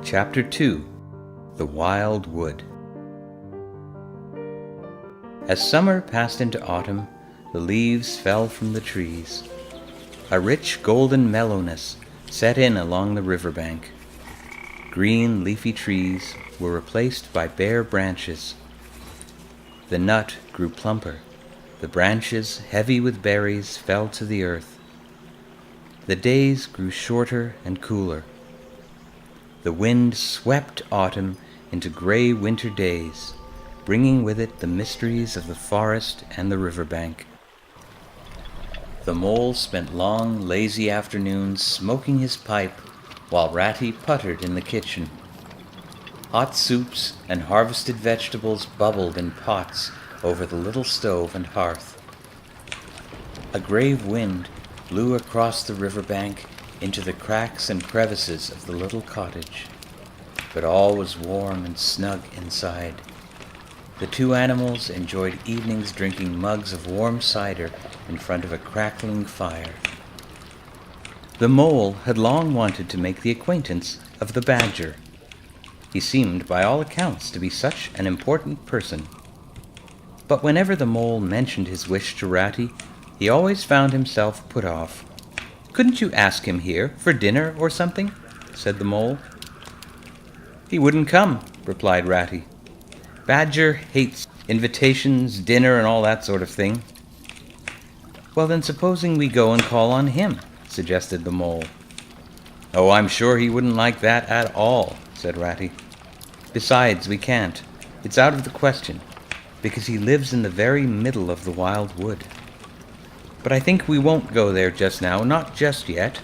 Chapter 2 The Wild Wood. As summer passed into autumn, the leaves fell from the trees. A rich golden mellowness set in along the riverbank. Green leafy trees were replaced by bare branches. The nut grew plumper. The branches, heavy with berries, fell to the earth. The days grew shorter and cooler. The wind swept autumn into gray winter days, bringing with it the mysteries of the forest and the riverbank. The mole spent long, lazy afternoons smoking his pipe while Ratty puttered in the kitchen. Hot soups and harvested vegetables bubbled in pots over the little stove and hearth. A grave wind blew across the riverbank into the cracks and crevices of the little cottage, but all was warm and snug inside. The two animals enjoyed evenings drinking mugs of warm cider in front of a crackling fire. The mole had long wanted to make the acquaintance of the badger. He seemed, by all accounts, to be such an important person. But whenever the mole mentioned his wish to Ratty, he always found himself put off. "Couldn't you ask him here for dinner or something?" said the mole. "He wouldn't come," replied Ratty. "Badger hates invitations, dinner, and all that sort of thing." "Well, then supposing we go and call on him," suggested the mole. "Oh, I'm sure he wouldn't like that at all," said Ratty. "Besides, we can't. It's out of the question, because he lives in the very middle of the wild wood. But I think we won't go there just now, not just yet.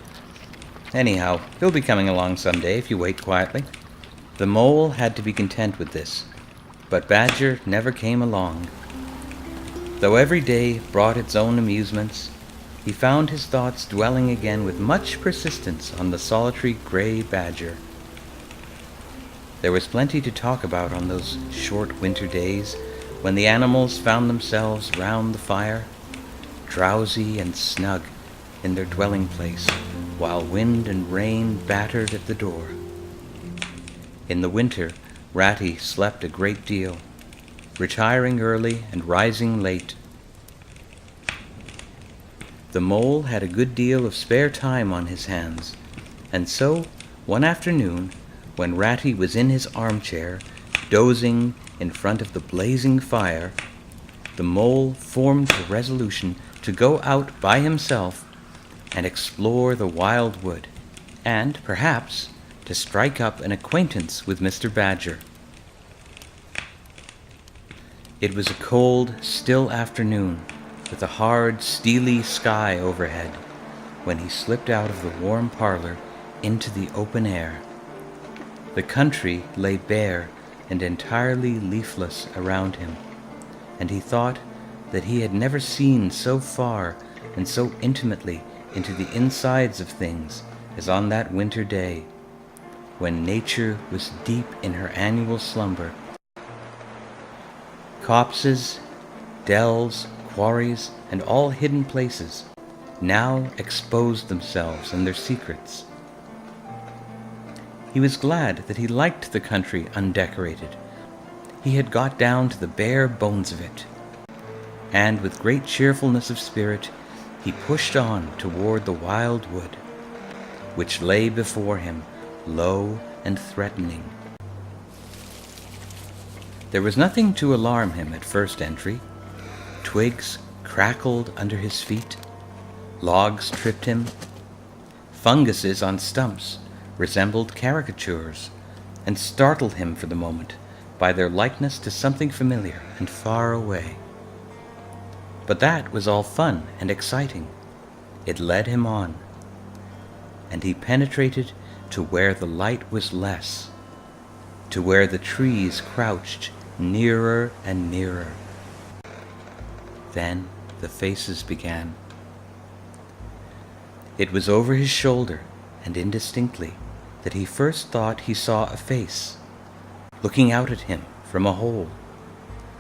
Anyhow, he'll be coming along someday if you wait quietly." The mole had to be content with this, but Badger never came along. Though every day brought its own amusements, he found his thoughts dwelling again with much persistence on the solitary gray badger. There was plenty to talk about on those short winter days when the animals found themselves round the fire, drowsy and snug in their dwelling place, while wind and rain battered at the door. In the winter, Ratty slept a great deal, retiring early and rising late. The mole had a good deal of spare time on his hands, and so, one afternoon, when Ratty was in his armchair, dozing in front of the blazing fire, the mole formed the resolution to go out by himself and explore the wild wood, and, perhaps, to strike up an acquaintance with Mr. Badger. It was a cold, still afternoon, with a hard, steely sky overhead, when he slipped out of the warm parlor into the open air. The country lay bare and entirely leafless around him, and he thought that he had never seen so far and so intimately into the insides of things as on that winter day, when nature was deep in her annual slumber. Copses, dells, quarries, and all hidden places now exposed themselves and their secrets. He was glad that he liked the country undecorated. He had got down to the bare bones of it, and with great cheerfulness of spirit he pushed on toward the wild wood, which lay before him, low and threatening. There was nothing to alarm him at first entry. Twigs crackled under his feet, logs tripped him, funguses on stumps resembled caricatures, and startled him for the moment by their likeness to something familiar and far away. But that was all fun and exciting. It led him on, and he penetrated to where the light was less, to where the trees crouched nearer and nearer. Then the faces began. It was over his shoulder, and indistinctly, that he first thought he saw a face, looking out at him from a hole.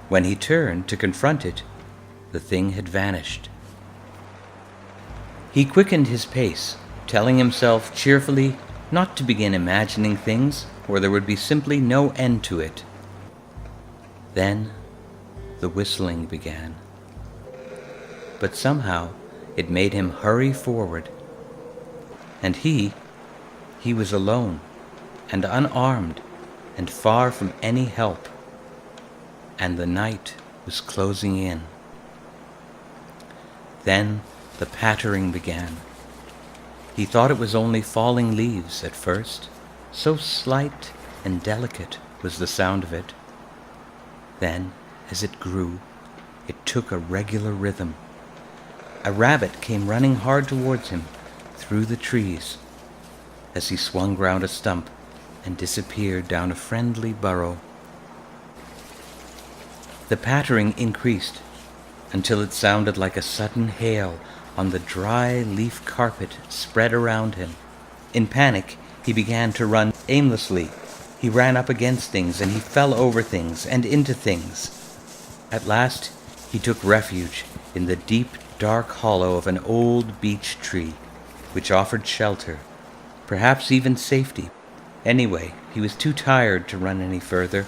When he turned to confront it, the thing had vanished. He quickened his pace, telling himself cheerfully not to begin imagining things, or there would be simply no end to it. Then the whistling began. But somehow it made him hurry forward. And he was alone and unarmed and far from any help. And the night was closing in. Then the pattering began. He thought it was only falling leaves at first, so slight and delicate was the sound of it. Then, as it grew, it took a regular rhythm. A rabbit came running hard towards him through the trees as he swung round a stump and disappeared down a friendly burrow. The pattering increased until it sounded like a sudden hail on the dry leaf carpet spread around him. In panic, he began to run aimlessly. He ran up against things, and he fell over things and into things. At last, he took refuge in the deep, dark hollow of an old beech tree, which offered shelter, perhaps even safety. Anyway, he was too tired to run any further,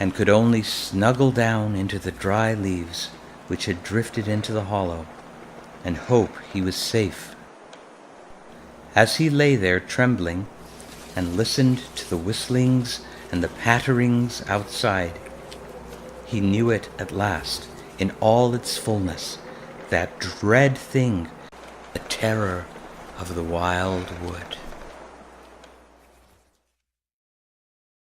and could only snuggle down into the dry leaves which had drifted into the hollow, and hope he was safe. As he lay there trembling and listened to the whistlings and the patterings outside, he knew it at last in all its fullness, that dread thing, the terror of the wild wood.